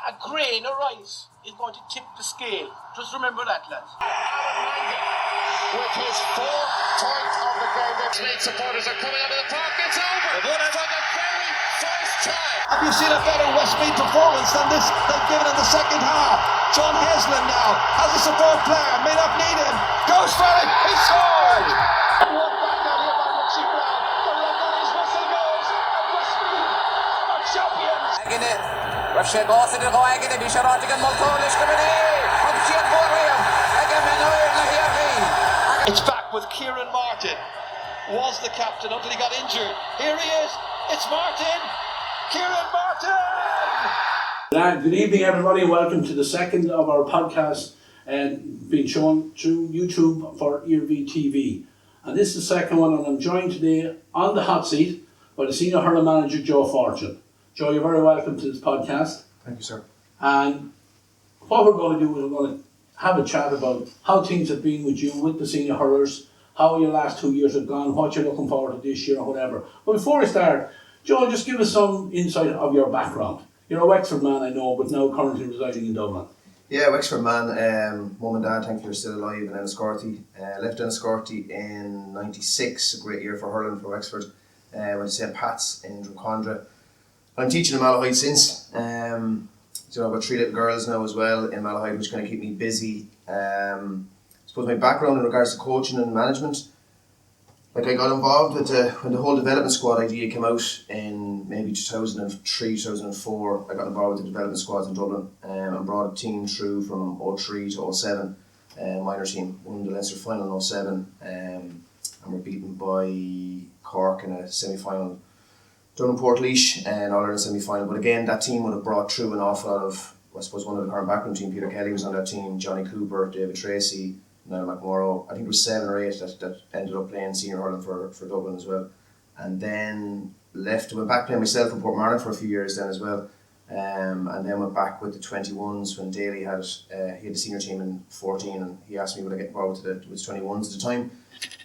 a grain of rice is going to tip the scale. Just remember that, lads. With his 4th point of the game, the Leeds supporters are coming out of the park. It's over for the very first time. Have you seen a better Westmeath performance than this they've given in the second half? John Heslin now has a support player, may not need him. Goes for it, he scored! One back down here by Richie Brown. The record is whistle goes, and Westmeath are champions. Russia goes to the Goagin, Bisharotic and Montolish committee. Objet Borium. Again, it's back with Kieran Martin. Was the captain until he got injured. Here he is. It's Martin. Kieran Martin. Good evening, everybody. Welcome to the second of our podcasts and being shown through YouTube for Iarmhi TV. And this is the second one, and I'm joined today on the hot seat by the Senior Hurling Manager Joe Fortune. Joe, you're very welcome to this podcast. Thank you, sir. And what we're going to do is we're going to have a chat about how things have been with you, with the senior hurlers, how your last 2 years have gone, what you're looking forward to this year or whatever. But before I start, Joe, just give us some insight of your background. You're a Wexford man, I know, but now currently residing in Dublin. Yeah, Wexford man. Mum and dad, thankfully, are still alive in Enniscorthy. Left Enniscorthy in '96, a great year for hurling for Wexford. Went to St Pat's in Drumcondra. I'm teaching in Malahide since. So I've got 3 little girls now as well in Malahide, which kind of keep me busy. I suppose my background in regards to coaching and management, like I got involved with when the whole development squad idea came out in maybe 2003, 2004. I got involved with the development squads in Dublin and brought a team through from 03 to 07, minor team, won the Leinster final in 07 and were beaten by Cork in a semi-final. Done in Portlaoise and All Ireland semi-final, but again that team would have brought through an awful lot of, I suppose one of the current backroom team, Peter Kelly was on that team, Johnny Cooper, David Tracy, Niall McMorrow. I think it was 7 or 8 that ended up playing senior hurling for Dublin as well. And then went back playing myself in Portmarnock for a few years then as well. And then went back with the 21s when Daly had he had the senior team in 14 and he asked me would I get involved with the 21s at the time.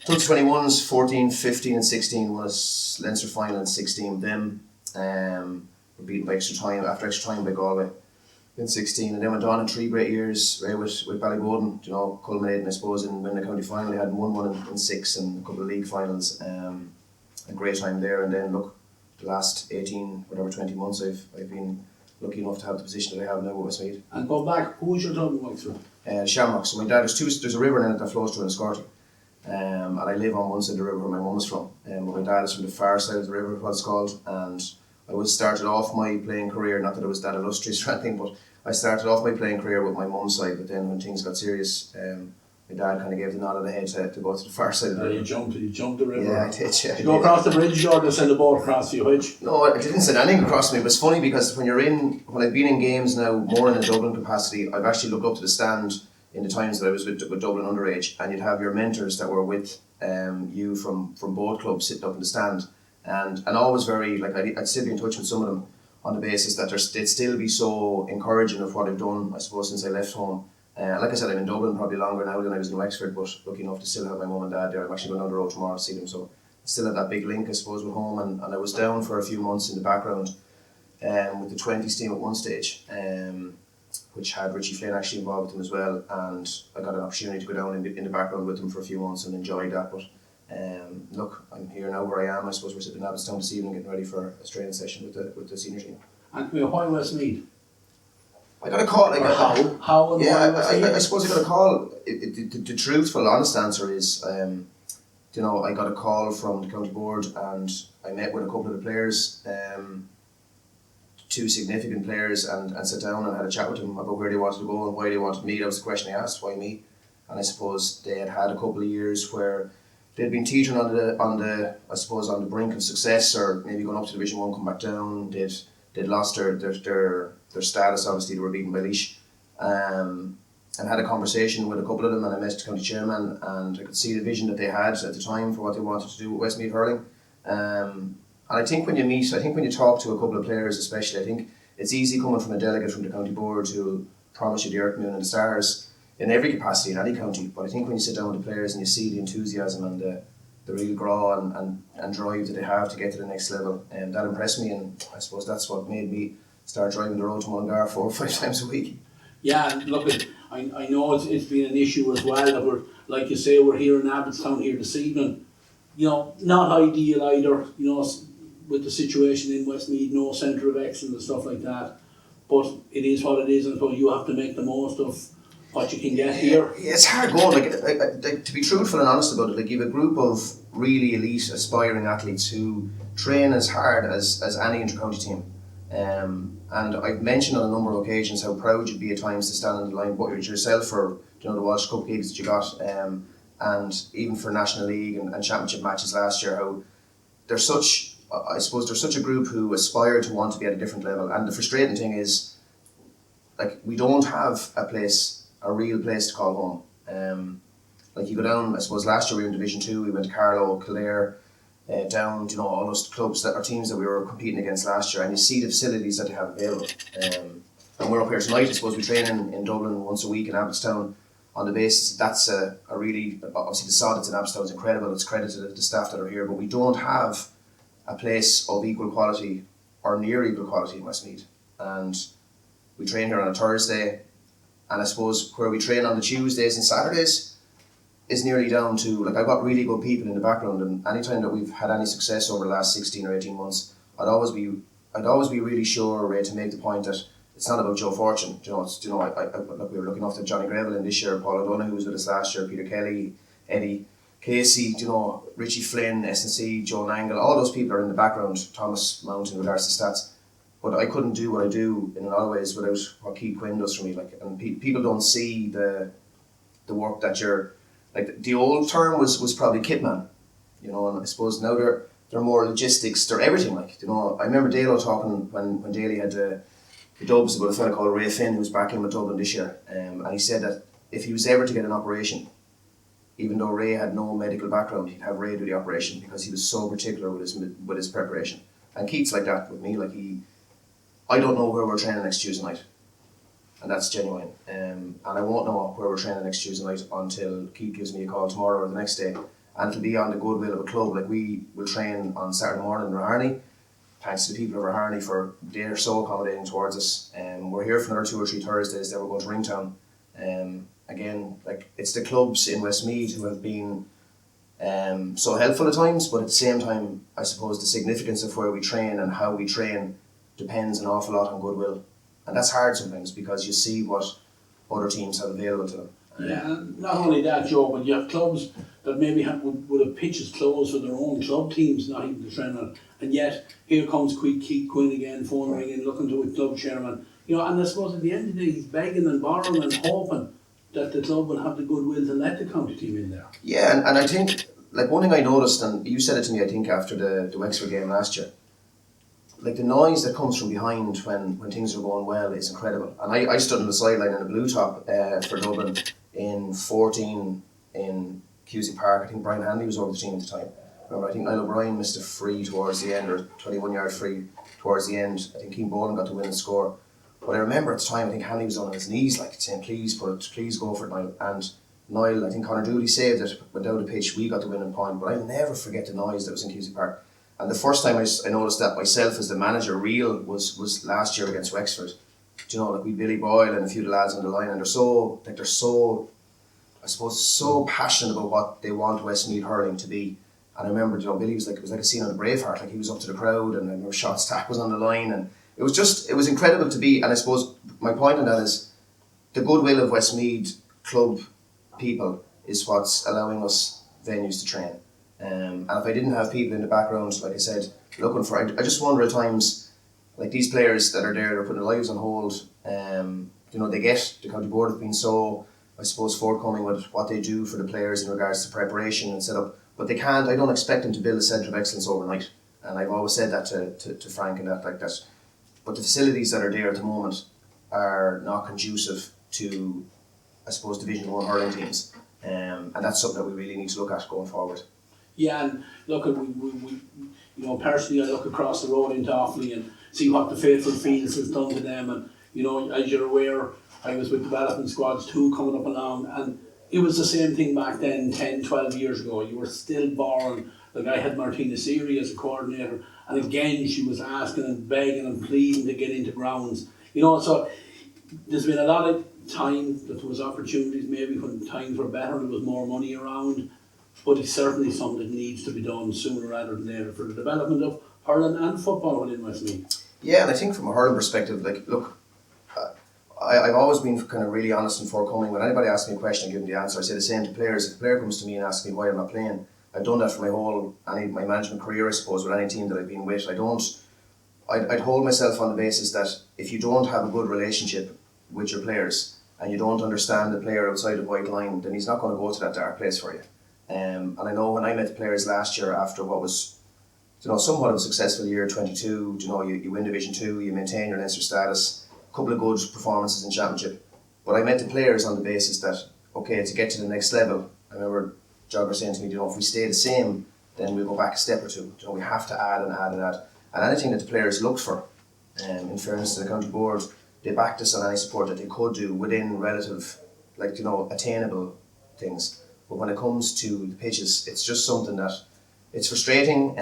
Took the 21s, 14, 15 and 16 was Leinster final and 16 with them. Were beaten by after extra time by Galway in 16 and then went on in 3 great years with Ballyboden, culminating I suppose in winning the county final. They had won in 6 and a couple of league finals. A great time there, and then look, the last 20 months I've been lucky enough to have the position that I have now with Westmeath. And go back, who was your Dublin Wexford? Shamrock. So my dad, there's a river in it that flows through Enniscorthy. And I live on one side of the river where my mum is from. But my dad is from the far side of the river, what it's called. And I started off my playing career, not that it was that illustrious or anything, but I started off my playing career with my mum's side. But then when things got serious, my dad kind of gave the nod of the head to go to the far side of the river. You jumped the river. Yeah, I did. Yeah, you go across the bridge, or send the boat across you, which? No, I didn't send anything across me. But it's funny because when I've been in games now, more in a Dublin capacity, I've actually looked up to the stand in the times that I was with Dublin underage, and you'd have your mentors that were with you from both clubs sitting up in the stand, and always very, like, I'd still be in touch with some of them on the basis that they'd still be so encouraging of what I've done, I suppose, since I left home. Like I said, I'm in Dublin probably longer now than I was in Wexford, but lucky enough to still have my mum and dad there. I'm actually going down the road tomorrow to see them, so I still have that big link, I suppose, with home. And I was down for a few months in the background with the 20s team at one stage, which had Richie Flynn actually involved with them as well, and I got an opportunity to go down in the background with them for a few months and enjoyed that. But look, I'm here now where I am. I suppose we're sitting in Abbottsontown this evening getting ready for a training session with the senior team. And why Westmeath? I got a call. How? I suppose I got a call. The truthful, honest answer is, I got a call from the county board, and I met with a couple of the players, 2 significant players, and sat down and had a chat with them about where they wanted to go and why they wanted me. That was the question I asked, why me? And I suppose they had a couple of years where they'd been teetering on the brink of success, or maybe going up to Division 1, come back down. They'd lost their status, obviously. They were beaten by Laois, and had a conversation with a couple of them, and I met the county chairman, and I could see the vision that they had at the time for what they wanted to do with Westmeath hurling. And I think when you talk to a couple of players especially, I think it's easy coming from a delegate from the county board who promise you the earth, moon and the stars in every capacity in any county, but I think when you sit down with the players and you see the enthusiasm and the real draw and drive that they have to get to the next level, that impressed me, and I suppose that's what made me start driving the road to Mullingar 4 or 5 times a week. Yeah, and look, I know it's been an issue as well that we're, like you say, we're here in Abbottown here this evening. You know, not ideal either, you know, with the situation in Westmeath, no centre of excellence and stuff like that. But it is what it is, and so you have to make the most of what you can get here. It's hard going. Like, to be truthful and honest about it, like you have a group of really elite, aspiring athletes who train as hard as any inter-county team. And I've mentioned on a number of occasions how proud you'd be at times to stand on the line, but yourself for the Walsh Cup gigs that you got, and even for National League and Championship matches last year, how there's such a group who aspire to want to be at a different level. And the frustrating thing is, like, we don't have a real place to call home. Like you go down, I suppose last year we were in Division 2, we went to Carlow, Kildare, down, all those clubs that are teams that we were competing against last year, and you see the facilities that they have available. And we're up here tonight, I suppose we train in Dublin once a week in Abbottown on the basis that's a really, obviously the sod that's in Abbottown is incredible, it's credit to the staff that are here, but we don't have a place of equal quality or near equal quality in Westmeath. And we train here on a Thursday, and I suppose where we train on the Tuesdays and Saturdays is nearly down to, like, I've got really good people in the background, and anytime that we've had any success over the last 16 or 18 months, I'd always be really sure, Ray, to make the point that it's not about Joe Fortune. Look, we were looking after Johnny Greville in this year, Paul O'Donoghue, who was with us last year, Peter Kelly, Eddie Casey, Richie Flynn, S&C, Joe Nangle, all those people are in the background, Thomas Mount in regards to stats. But I couldn't do what I do in a lot of ways without what Keith Quinn does for me. Like, and people don't see the work that you're, like, the old term was probably kitman, and I suppose now they're more logistics, they're everything. Like, I remember Dalo talking when Daly had the dubs about a fella called Ray Finn, who's back in with Dublin this year, and he said that if he was ever to get an operation, even though Ray had no medical background, he'd have Ray do the operation because he was so particular with his preparation. And Keith's like that with me. Like, I don't know where we're training next Tuesday night, and that's genuine. And I won't know where we're training next Tuesday night until Keith gives me a call tomorrow or the next day, and it'll be on the goodwill of a club. Like, we will train on Saturday morning in Iarmhi, thanks to the people of Iarmhi for they're so accommodating towards us. We're here for another 2 or 3 Thursdays. Then we're going to Ringtown. Again, like, it's the clubs in Westmeath who have been so helpful at times, but at the same time, I suppose the significance of where we train and how we train depends an awful lot on goodwill, and that's hard sometimes because you see what other teams have available to them. Yeah, and not only that, Joe, but you have clubs that maybe would have pitches closed for their own club teams, not even the trainer, and yet here comes Keith Quinn again, phone ringing, looking to a club chairman, and I suppose at the end of the day he's begging and borrowing and hoping that the club will have the goodwill to let the county team in there. Yeah, and I think, like, one thing I noticed, and you said it to me, I think, after the Wexford game last year, like, the noise that comes from behind when things are going well is incredible. And I stood on the sideline in a blue top for Dublin in 14 in Cusack Park. I think Brian Hanley was over the team at the time. Remember, I think Niall O'Brien missed a free towards the end, or 21-yard free towards the end. I think Keane Boland got the winning score. But I remember at the time, I think Hanley was on his knees, like, saying, please put it, please go for it, Niall. And Niall, I think Conor Dooley saved it, went down the pitch, we got the winning point. But I'll never forget the noise that was in Cusack Park. And the first time I noticed that myself as the manager real was last year against Wexford. Like, we Billy Boyle and a few of the lads on the line, and they're so, I suppose, so passionate about what they want Westmeath hurling to be. And I remember, Billy was like, it was like a scene on the Braveheart, like he was up to the crowd, and I remember Shot Stack was on the line, and it was incredible to be. And I suppose my point on that is the goodwill of Westmeath club people is what's allowing us venues to train. And if I didn't have people in the background, like I said, looking for, I just wonder at times, like, these players that are there, they're putting their lives on hold. They get, the county board have been so, I suppose, forthcoming with what they do for the players in regards to preparation and setup, but they can't. I don't expect them to build a centre of excellence overnight, and I've always said that to Frank and that, like that. But the facilities that are there at the moment are not conducive to, I suppose, Division 1 hurling teams, and that's something that we really need to look at going forward. Yeah, and look, we personally, I look across the road into Offaly and see what the Faithful Fields has done to them, and as you're aware, I was with development squads too coming up along, and it was the same thing back then 10, 12 years ago. You were still borrowing, like, I had Martina Siri as a coordinator, and again she was asking and begging and pleading to get into grounds. You know, so there's been a lot of time that there was opportunities maybe when times were better, there was more money around, but it's certainly something that needs to be done sooner rather than later for the development of hurling and football within Westmeath. Yeah, and I think from a hurling perspective, like, look, I've always been kind of really honest and forthcoming. When anybody asks me a question, I give them the answer. I say the same to players. If a player comes to me and asks me why I'm not playing, I've done that for my management career, I suppose, with any team that I've been with. I'd hold myself on the basis that if you don't have a good relationship with your players and you don't understand the player outside the white line, then he's not going to go to that dark place for you. And I know when I met the players last year after what was, somewhat of a successful year, 22, you win Division 2, you maintain your Leinster status, a couple of good performances in Championship. But I met the players on the basis that, okay, to get to the next level, I remember Jogger saying to me, if we stay the same, then we'll go back a step or two. We have to add and add and add. And anything that the players looked for, in fairness to the county board, they backed us on any support that they could do within relative, attainable things. But when it comes to the pitches, it's just something that, it's frustrating.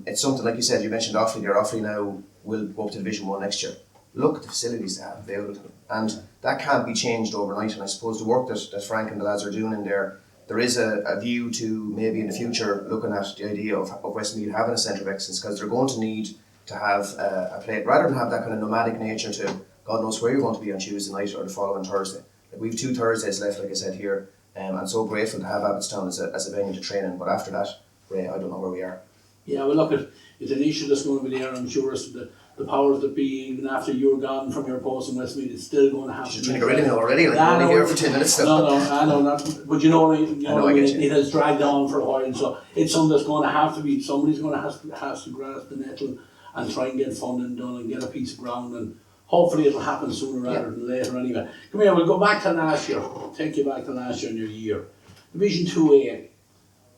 It's something, like you said, you mentioned Offaly there. Offaly now will go up to Division 1 next year. Look at the facilities they have available to them. And that can't be changed overnight. And I suppose the work that Frank and the lads are doing in there is a view to maybe in the future looking at the idea of Westmeath having a centre of excellence, because they're going to need to have a play, rather than have that kind of nomadic nature to God knows where you're going to be on Tuesday night or the following Thursday. We have 2 Thursdays left, like I said here, and I'm so grateful to have Abbottown as a venue to train in. But after that, Ray, I don't know where we are. Yeah, well, look, it's an issue that's going to be there. I'm sure the powers that be, even after you're gone from your post in Westmeath, it's still going to have She's trying to get rid of me already. I'm only here for 10 minutes still. No, I know not. But it has dragged on for a while, so it's something that's going to have to be. Somebody's going to have to grasp the nettle and try and get funding done and get a piece of ground, and hopefully it'll happen sooner rather than later. Anyway, come here. We'll go back to last year. Take you back to last year in your year, Division 2A.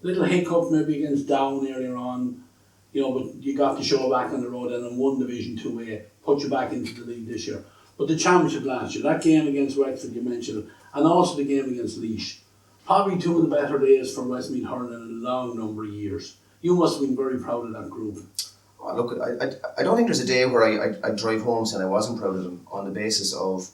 Little hiccup maybe against Down earlier on. But you got the show back on the road and won Division 2A, put you back into the league this year. But the Championship last year, that game against Wexford you mentioned, and also the game against Laois, probably 2 of the better days for Westmeath hurling in a long number of years. You must have been very proud of that group. Oh, look, I don't think there's a day where I'd drive home saying I wasn't proud of them on the basis of,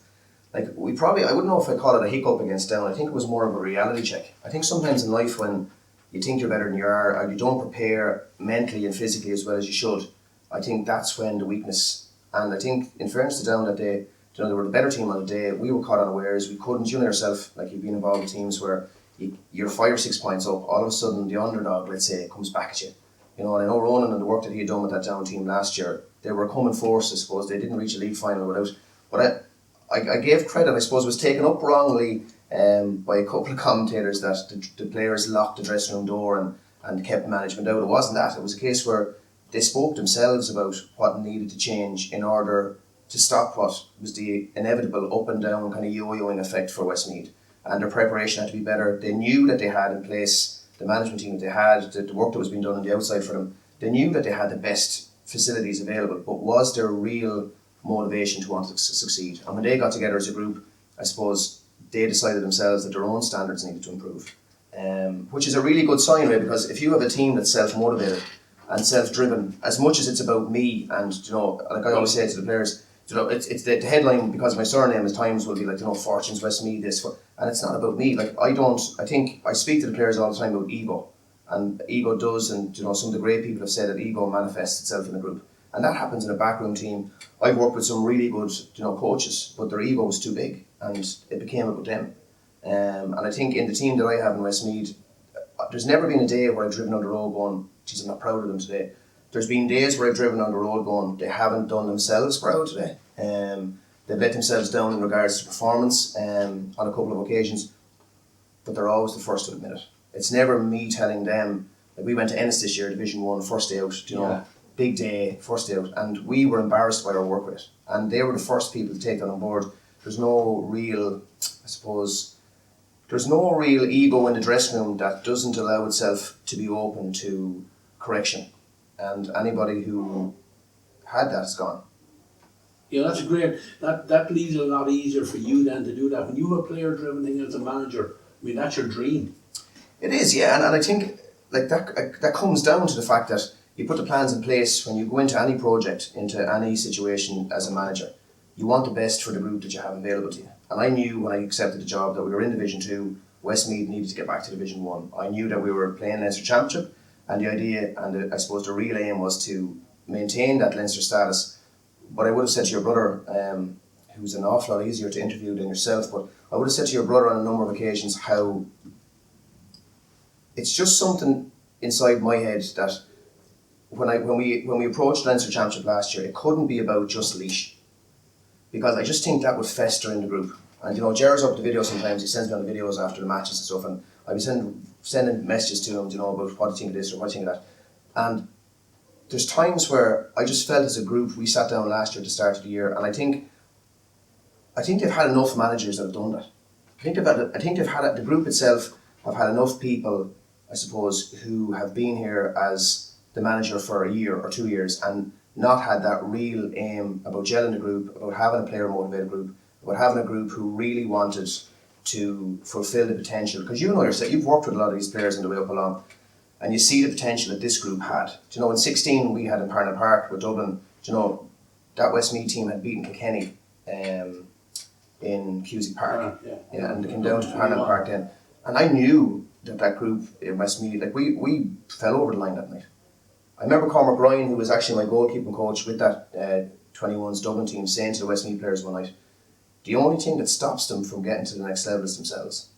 I wouldn't know if I'd call it a hiccup against Down. I think it was more of a reality check. I think sometimes in life when you think you're better than you are, or you don't prepare mentally and physically as well as you should, I think that's when the weakness. And I think, in fairness to Down that day, they were the better team on the day. We were caught unawares. We couldn't. You know yourself, like you've been involved with teams where you're 5 or 6 points up. All of a sudden, the underdog, let's say, comes back at you. And I know Ronan and the work that he had done with that Down team last year, they were a common force. I suppose they didn't reach a league final without. But I gave credit. I suppose it was taken up wrongly. By a couple of commentators that the players locked the dressing room door and kept management out. It wasn't that. It was a case where they spoke themselves about what needed to change in order to stop what was the inevitable up and down kind of yo-yoing effect for Westmeath. And their preparation had to be better. They knew that they had in place the management team that they had, the work that was being done on the outside for them. They knew that they had the best facilities available, but was there real motivation to want to succeed? And when they got together as a group, I suppose they decided themselves that their own standards needed to improve, which is a really good sign, right? Because if you have a team that's self-motivated and self-driven, as much as it's about me, and like I always say to the players, it's the headline because of my surname at times will be like, Fortune's Westmeath this, and it's not about me. Like I think I speak to the players all the time about ego, and ego does, and some of the great people have said that ego manifests itself in the group, and that happens in a backroom team. I've worked with some really good coaches, but their ego was too big. And it became about them. And I think in the team that I have in Westmeath, there's never been a day where I've driven on the road going, geez, I'm not proud of them today. There's been days where I've driven on the road going, they haven't done themselves proud today. They've let themselves down in regards to performance on a couple of occasions, but they're always the first to admit it. It's never me telling them, like we went to Ennis this year, Division 1, first day out, big day, first day out, and we were embarrassed by our work rate. And they were the first people to take that on board. There's no real, there's no real ego in the dressing room that doesn't allow itself to be open to correction. And anybody who had that is gone. That's a great, that leaves it a lot easier for you then to do that. When you have a player-driven thing as a manager, I mean, that's your dream. It is, yeah, and I think like that comes down to the fact that you put the plans in place when you go into any project, into any situation as a manager. You want the best for the group that you have available to you. And I knew when I accepted the job that we were in Division 2, Westmeath needed to get back to Division 1. I knew that we were playing Leinster Championship, and the idea, and I suppose the real aim was to maintain that Leinster status. But I would have said to your brother, who's an awful lot easier to interview than yourself, but I would have said to your brother on a number of occasions how it's just something inside my head that when we approached Leinster Championship last year, it couldn't be about just Laois, because I just think that would fester in the group. And Gerard's up the video sometimes. He sends me on the videos after the matches and stuff, and I be sending messages to him, about what do you think of this or what do you think of that. And there's times where I just felt as a group, we sat down last year at the start of the year, and I think they've had enough managers that have done that. The group itself have had enough people, I suppose, who have been here as the manager for a year or 2 years and not had that real aim about gelling the group, about having a player motivated group, about having a group who really wanted to fulfil the potential. Because yourself, you've worked with a lot of these players on the way up along, and you see the potential that this group had. In 16 we had in Parnell Park with Dublin, that Westmeath team had beaten Kilkenny in Cusack Park. And they came down to Parnell Park then. And I knew that group in Westmeath, we fell over the line that night. I remember Cormac Ryan, who was actually my goalkeeping coach with that 21s Dublin team, saying to the Westmeath players one night, the only thing that stops them from getting to the next level is themselves.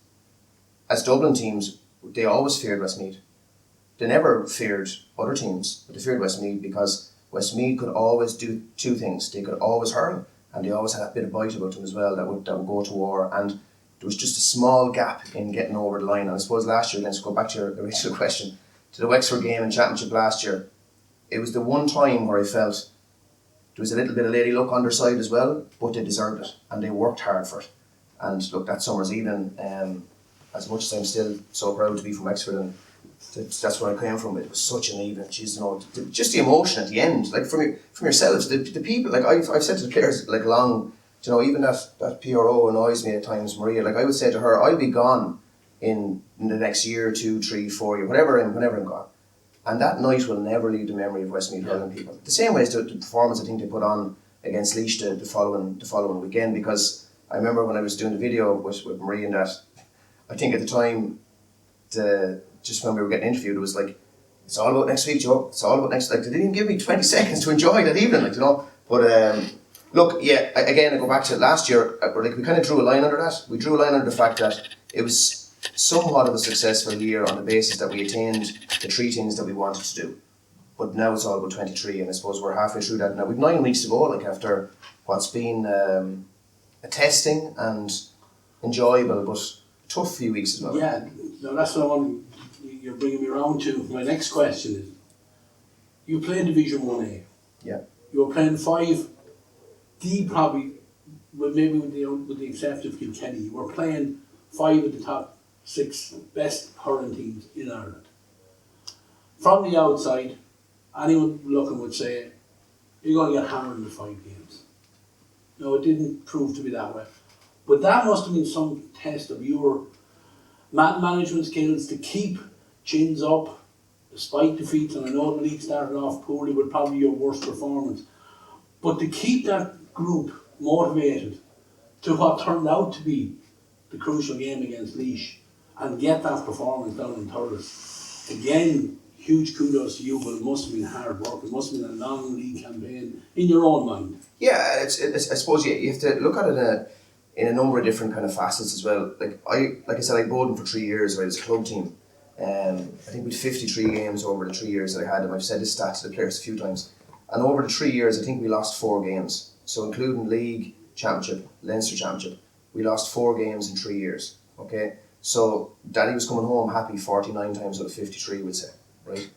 As Dublin teams, they always feared Westmeath. They never feared other teams, but they feared Westmeath because Westmeath could always do two things. They could always hurl, and they always had a bit of bite about them as well that would go to war. And there was just a small gap in getting over the line. And I suppose last year, let's go back to your original question, to the Wexford game in Championship last year, it was the one time where I felt there was a little bit of lady luck on their side as well, but they deserved it and they worked hard for it. And look, that summer's even, as much as I'm still so proud to be from Wexford and that's where I came from, it was such an even, just the emotion at the end, from yourselves, the people, I've said to the players, even that PRO annoys me at times, Maria, I would say to her, I'll be gone in the next year, 2, 3, 4 years, whenever I'm gone. And that night will never leave the memory of Westmeath hurling people. The same way as the performance I think they put on against Laois the following weekend, because I remember when I was doing the video with Marie and that, I think at the time, just when we were getting interviewed, it was it's all about next week, Joe. It's all about next. They didn't even give me 20 seconds to enjoy that evening, But look, again, I go back to last year. We kind of drew a line under that. We drew a line under the fact that it was somewhat of a successful year on the basis that we attained the 3 things that we wanted to do. But now it's all about 23, and I suppose we're halfway through that now. We've 9 weeks to go, after what's been a testing and enjoyable but tough few weeks as well. Yeah, no, that's what you're bringing me around to. My next question is, you play in Division 1A. Yeah. You were playing 5D probably, maybe with the exception of Kilkenny, you were playing 5 of the top 6 best hurling teams in Ireland. From the outside, anyone looking would say, you're going to get hammered in the 5 games. No, it didn't prove to be that way. But that must have been some test of your management skills to keep chins up despite defeats. And I know the league started off poorly with probably your worst performance. But to keep that group motivated to what turned out to be the crucial game against Laois and get that performance down in Thurles. Again, huge kudos to you, but it must have been hard work. It must have been a long league campaign in your own mind. Yeah, it's I suppose you have to look at it in a number of different kind of facets as well. Like I said, I bowled them for 3 years, right, as a club team. I think we had 53 games over the 3 years that I had them. I've said this stat to the players a few times. And over the 3 years, I think we lost 4 games. So including league, championship, Leinster championship, we lost 4 games in 3 years. Okay, so Daddy was coming home happy 49 times out of 53, we'd say, right?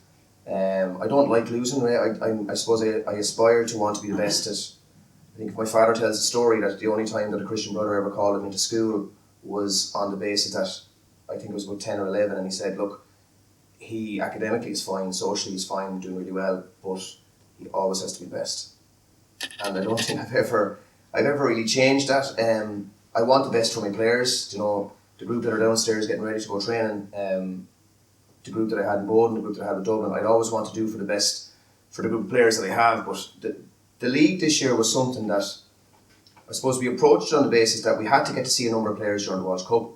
I don't like losing. Right? I suppose I aspire to want to be the best at. I think my father tells a story that the only time that a Christian brother ever called him into school was on the basis that I think it was about 10 or 11, and he said, look, he academically is fine, socially he's fine, doing really well, but he always has to be best. And I don't think I've ever really changed that. I want the best for my players, the group that are downstairs getting ready to go training, the group that I had in Bowden, the group that I had in Dublin. I'd always want to do for the best for the group of players that I have. But the league this year was something that I suppose we approached it on the basis that we had to get to see a number of players during the World Cup.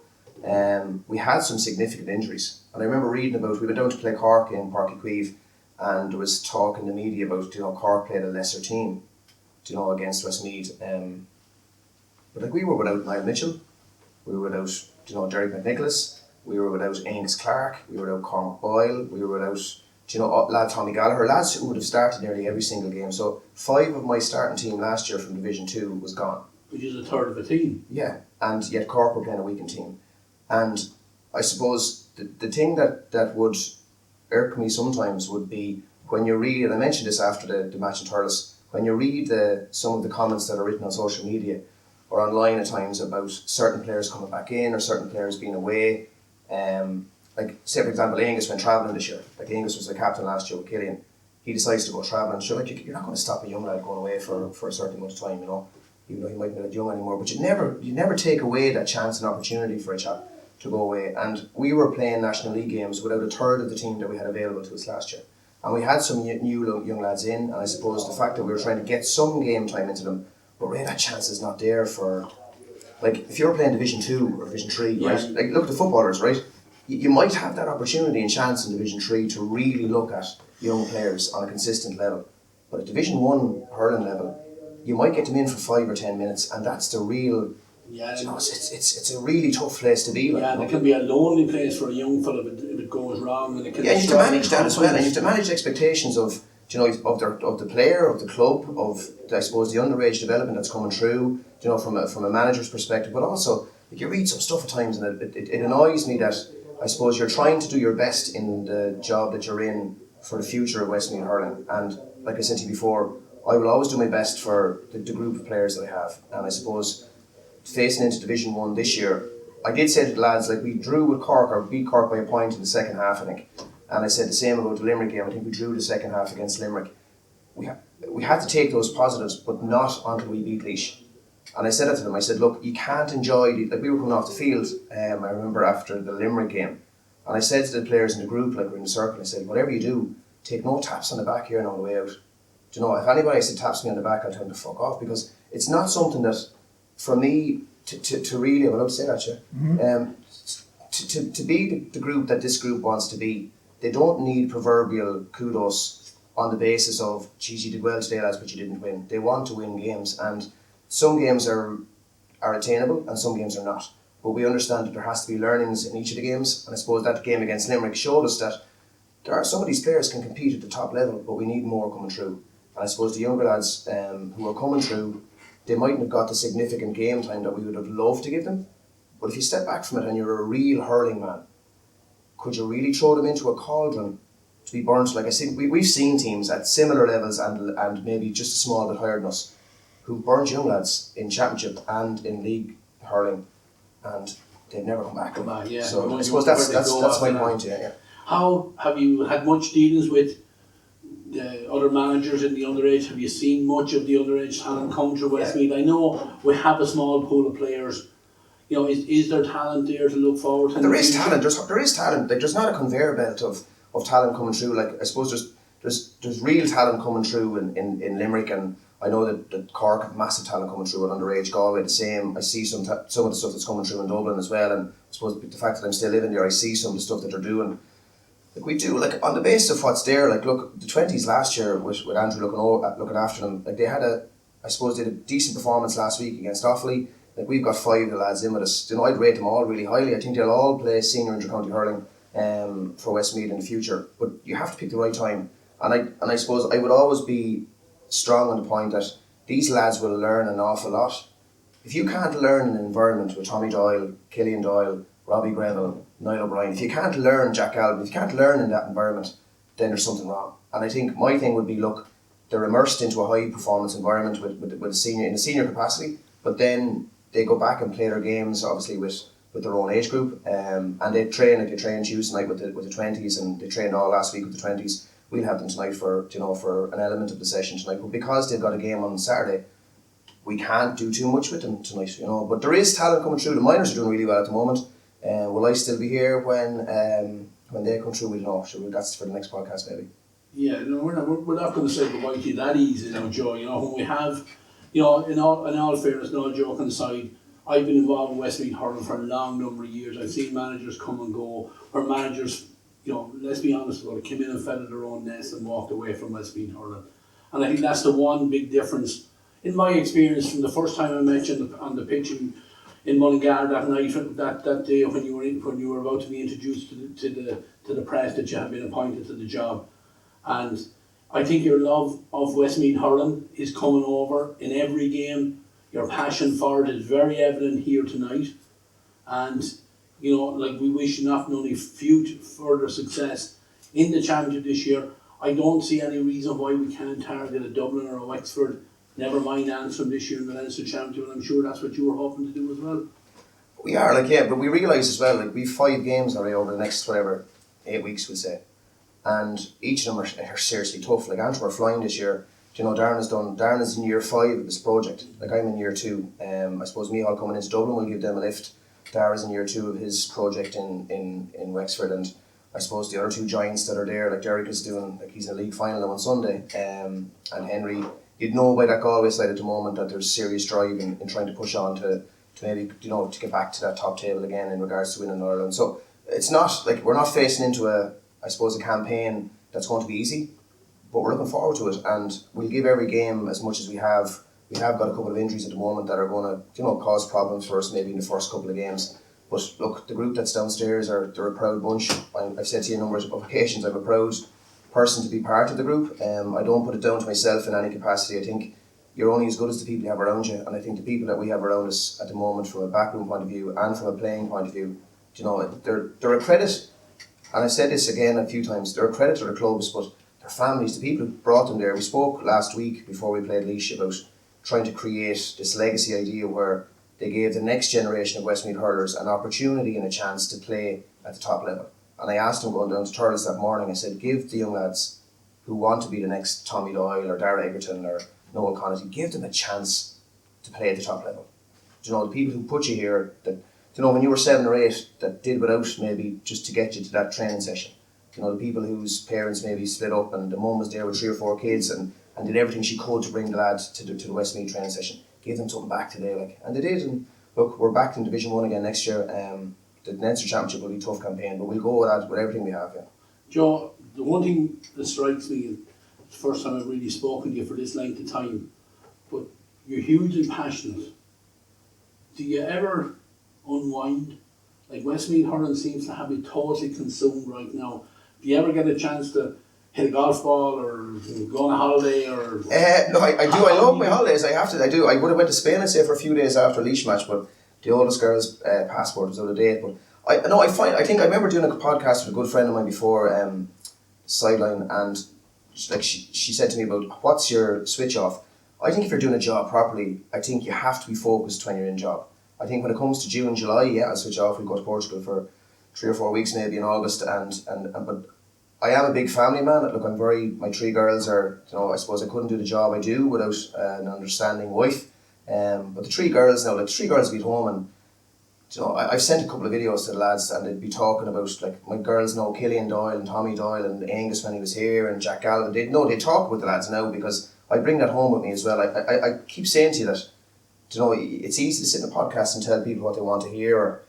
We had some significant injuries, and I remember reading about, we went down to play Cork in Páirc Uí Chaoimh, and there was talk in the media about, Cork played a lesser team, against Westmeath. But like, we were without Niall Mitchell, we were without, Derek McNicholas, we were without Angus Clark, we were without Cormac Boyle, we were without, lad Tommy Gallagher, lads who would have started nearly every single game. So 5 of my starting team last year from Division 2 was gone. Which is a third of a team. Yeah, and yet Cork were playing a weakened team. And I suppose the thing that would irk me sometimes would be when you read, and I mentioned this after the match in Thurles, when you read some of the comments that are written on social media or online at times about certain players coming back in or certain players being away. Like, say for example, Angus went travelling this year. Like, Angus was the captain last year with Killian. He decides to go travelling. Sure, like, you're not going to stop a young lad going away for a certain amount of time, even though he might be not young anymore. But you never take away that chance and opportunity for a chap to go away. And we were playing National League games without a third of the team that we had available to us last year. And we had some new young lads in, and I suppose the fact that we were trying to get some game time into them, but really that chance is not there for, like, if you're playing Division 2 or Division 3, right? Like, look at the footballers, right? You might have that opportunity and chance in Division 3 to really look at young players on a consistent level. But at Division 1 hurling level, you might get them in for 5 or 10 minutes, and that's the real... Yeah, it's a really tough place to be. Like, it can be a lonely place for a young fella if it goes wrong. And it can you have to manage that as well, and you have to manage expectations of of the player, of the club, of, I suppose, the underage development that's coming through. From a manager's perspective, but also like, you read some stuff at times, and it annoys me that I suppose you're trying to do your best in the job that you're in for the future of Westmeath hurling. And like I said to you before, I will always do my best for the group of players that I have, and I suppose facing into Division 1 this year, I did say to the lads, like, we drew with Cork, or beat Cork by a point in the second half, I think. And I said the same about the Limerick game. I think we drew the second half against Limerick. We had to take those positives, but not until we beat Laois. And I said that to them. I said, look, you can't enjoy like, we were coming off the field, I remember after the Limerick game, and I said to the players in the group, like, we're in the circle, I said, whatever you do, take no taps on the back here and on the way out. If anybody said taps me on the back, I'll tell them to fuck off, because it's not something that, for me, to really, I'm allowed to say that, to be the group that this group wants to be, they don't need proverbial kudos on the basis of, geez, you did well today, lads, but you didn't win. They want to win games, and some games are attainable and some games are not. But we understand that there has to be learnings in each of the games, and I suppose that game against Limerick showed us that there are some of these players can compete at the top level, but we need more coming through. And I suppose the younger lads who are coming through, they mightn't have got the significant game time that we would have loved to give them. But if you step back from it and you're a real hurling man, could you really throw them into a cauldron to be burnt? Like I said, we've seen teams at similar levels and maybe just a small bit higher than us who burnt young lads in championship and in league hurling, and they've never come back. Yeah. So I suppose that's my point. Yeah. How have you had much dealings with the other managers in the underage? Have you seen much of the underage talent come through Westmeath? I know we have a small pool of players. Is there talent there to look forward to? There is talent. There is talent. Like, there's not a conveyor belt of talent coming through. Like, I suppose there's real talent coming through in Limerick, and I know that Cork have massive talent coming through at underage. Galway the same. I see some of the stuff that's coming through in Dublin as well, and I suppose the fact that I'm still living there, I see some of the stuff that they're doing. Like, we do, like, on the basis of what's there. Like, look, the 20s last year with Andrew looking after them. Like, they had a decent performance last week against Offaly. Like, we've got 5 of the lads in with us. I'd rate them all really highly. I think they'll all play senior inter-county hurling for Westmeath in the future. But you have to pick the right time. And I suppose I would always be strong on the point that these lads will learn an awful lot. If you can't learn an environment with Tommy Doyle, Killian Doyle, Robbie Greville, Niall O'Brien, if you can't learn Jack Galvin, if you can't learn in that environment, then there's something wrong. And I think my thing would be, look, they're immersed into a high performance environment with a senior, in a senior capacity, but then they go back and play their games obviously with their own age group, and they train Tuesday night with the 20s, and they trained all last week with the 20s. We'll have them tonight for an element of the session tonight, but because they've got a game on Saturday, we can't do too much with them tonight, But there is talent coming through. The minors are doing really well at the moment. Will I still be here when they come through? We don't know. Sure, that's for the next podcast maybe. Yeah, no, we're not going to say goodbye to you that easy now, Joe. You know, when we have, you know, in all fairness, no joking aside, I've been involved in Westmeath hurling for a long number of years. I've seen managers come and go, where managers, you know, let's be honest about it, came in and fell in their own nest and walked away from Westmeath hurling. And I think that's the one big difference, in my experience, from the first time I met you on the pitch in Mullingar that night, that day when you were about to be introduced to the press that you had been appointed to the job. And I think your love of Westmeath hurling is coming over in every game. Your passion for it is very evident here tonight. And, you know, like, we wish you not only further success in the championship this year. I don't see any reason why we can't target a Dublin or a Wexford, never mind Antrim this year in the Leinster Championship, and I'm sure that's what you were hoping to do as well. We are, like, yeah, but we realise as well, like, we've 5 games already over the next, 8 weeks, we'll say. And each of them are seriously tough. Like, Antrim are flying this year. Do you know, Darren is in year 5 of this project. Like, I'm in year 2. I suppose Micheál coming into Dublin will give them a lift. Darren's in year 2 of his project in Wexford, and I suppose the other 2 giants that are there, like Derek is doing, like, he's in a league final on Sunday, and Henry, you'd know by that Galway side at the moment that there's serious drive in trying to push on to maybe, you know, to get back to that top table again in regards to winning Ireland. So it's not like we're not facing into a campaign that's going to be easy, but we're looking forward to it, and we'll give every game as much as we have. We have got a couple of injuries at the moment that are going to, you know, cause problems for us maybe in the first couple of games. But look, the group that's downstairs they're a proud bunch. I've said to you a number of occasions, I'm a proud person to be part of the group. I don't put it down to myself in any capacity. I think you're only as good as the people you have around you, and I think the people that we have around us at the moment, from a backroom point of view and from a playing point of view, you know, they're a credit. And I've said this again a few times, they're a credit to the clubs, but their families, the people who brought them there. We spoke last week before we played Laois about trying to create this legacy idea where they gave the next generation of Westmeath hurlers an opportunity and a chance to play at the top level. And I asked them going down to Turles that morning, I said, give the young lads who want to be the next Tommy Doyle or Darragh Egerton or Noel Connaughton, give them a chance to play at the top level. Do you know, the people who put you here, that, you know, when you were 7 or 8, that did without maybe just to get you to that training session. You know, the people whose parents maybe split up and the mum was there with 3 or 4 kids and did everything she could to bring the lad to the Westmeath training session. Gave them something back today, like, and they did. And look, we're back in Division 1 again next year. The Leinster Championship will be a tough campaign, but we'll go with that with everything we have. Yeah. Joe, the one thing that strikes me, and it's the first time I've really spoken to you for this length of time, but you're hugely passionate. Do you ever unwind? Like, Westmeath hurling seems to have it totally consumed right now. Do you ever get a chance to hit a golf ball or go on a holiday? Or no, I do. I love my holidays. I do. I would have went to Spain, I'd say, for a few days after a Laois match, but the oldest girl's passport was out of date. But I think I remember doing a podcast with a good friend of mine before, Sideline, and she said to me about, what's your switch off? I think if you're doing a job properly, I think you have to be focused when you're in job. I think when it comes to June, July, yeah, I'll switch off. We'll go to Portugal for 3 or 4 weeks maybe in August, but I am a big family man. Look, my 3 girls are, you know, I suppose I couldn't do the job I do without an understanding wife. But the 3 girls now, like, 3 girls be at home, and, you know, I've sent a couple of videos to the lads, and they'd be talking about, like, my girls know Killian Doyle and Tommy Doyle and Angus when he was here and Jack Galvin. They talk about the lads now because I bring that home with me as well. I keep saying to you that, you know, it's easy to sit in a podcast and tell people what they want to hear. Or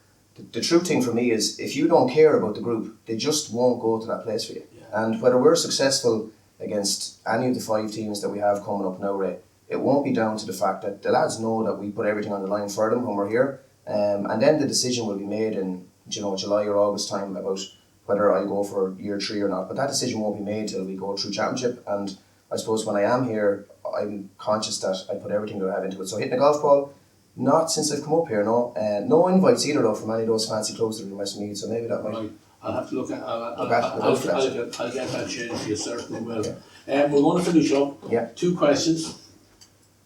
the true thing for me is, if you don't care about the group, they just won't go to that place for you. Yeah. And whether we're successful against any of the 5 teams that we have coming up now, Ray, it won't be down to the fact that the lads know that we put everything on the line for them when we're here. And then the decision will be made in, you know, July or August time about whether I go for year 3 or not. But that decision won't be made till we go through championship. And I suppose when I am here, I'm conscious that I put everything that I have into it. So hitting a golf ball, not since I've come up here, no. No invites either though from any of those fancy clubs that are in Westmeath. So maybe that might. Right. I'll have to look at. I'll get that changed for you, certainly will. Yeah. We're going to finish up. Yeah. 2 questions.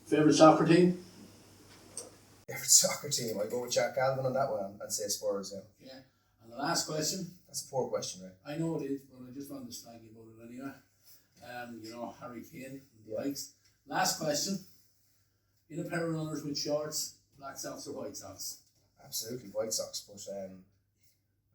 Favourite soccer team? Favourite soccer team? I go with Jack Galvin on that one and say Spurs. Yeah. Yeah. And the last question? That's a poor question, right? I know it is, but I just wanted to snag you about it anyway. You know, Harry Kane and the likes. Last question. In a pair of runners with shorts, black socks or white socks? Absolutely White Sox, but I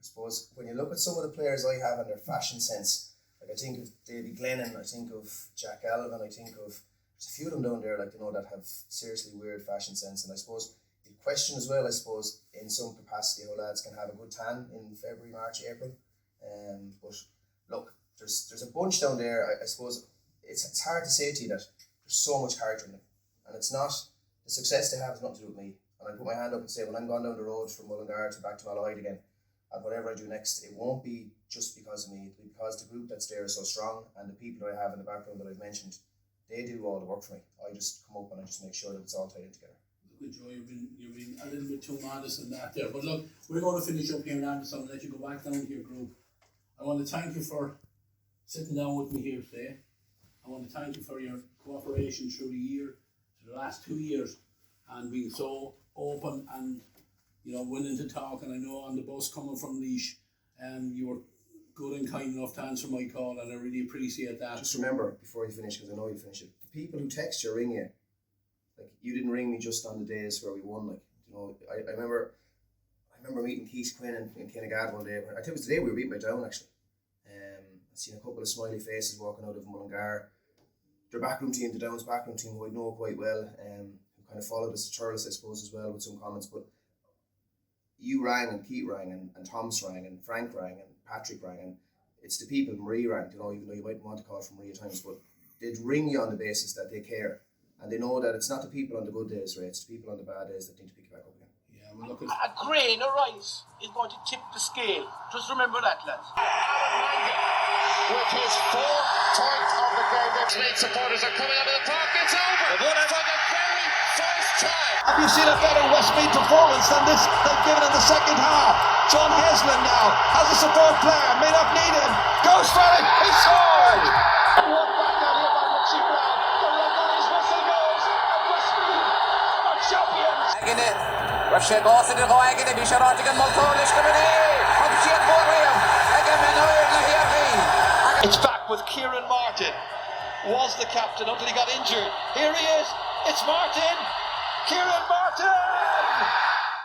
suppose when you look at some of the players I have and their fashion sense, Like I think of Davy Glennon, I think of Jack Alvin, I think of there's a few of them down there, like that have seriously weird fashion sense. And I suppose the question as well, I suppose, in some capacity, how lads can have a good tan in February, March, April. But look, there's a bunch down there. I suppose it's hard to say to you that there's so much character in them, and it's not the success they have is nothing to do with me. And I put my hand up and say, when I'm gone down the road from Mullingar to back to Malahide again, and whatever I do next, it won't be just because of me. It'll be because the group that's there is so strong, and the people that I have in the background that I've mentioned, they do all the work for me. I just come up and I just make sure that it's all tied in together. Look, Joe, you've been a little bit too modest in that there. But look, we're going to finish up here now, so I'll let you go back down to your group. I want to thank you for sitting down with me here today. I want to thank you for your cooperation through the last 2 years, and being so open and willing to talk. And I know on the bus coming from Laois, you were good and kind enough to answer my call, and I really appreciate that. Just remember, before you finish, because I know you finish it, the people who text you or ring you, like, you didn't ring me just on the days where we won. I remember meeting Keith Quinn in Kinnegad one day. I think it was the day we were beaten by Down, actually. I'd seen a couple of smiley faces walking out of Mullingar. Their backroom team, the Downs backroom team, who I know quite well, who kind of followed us to Thurles, I suppose, as well, with some comments. But you rang, and Keith rang, and Thomas rang, and Frank rang, and Patrick rang, and it's the people. Marie rang, even though you might want to call from Marie at times, but they'd ring you on the basis that they care, and they know that it's not the people on the good days, Ray, it's the people on the bad days that need to pick you back up again. Yeah, well, look, A grain of rice is going to tip the scale. Just remember that, lads. With his fourth point of the game, the Leeds supporters are coming out of the park. It's over for the very first time. Have you seen a better Westmeath performance than this they've given in the second half? John Haslam now has a support player, may not need him. Goes for it, he scored! One back down here by Richie Brown. The red on his whistle goes, and Westmeath are champions. Agine, Russia goes to the go agine, Bisharotic and Multolish Committee. Objection for him. Again, Iarmhi. It's back with Kieran Martin. Was the captain until he got injured. Here he is. It's Martin. Kieran Martin!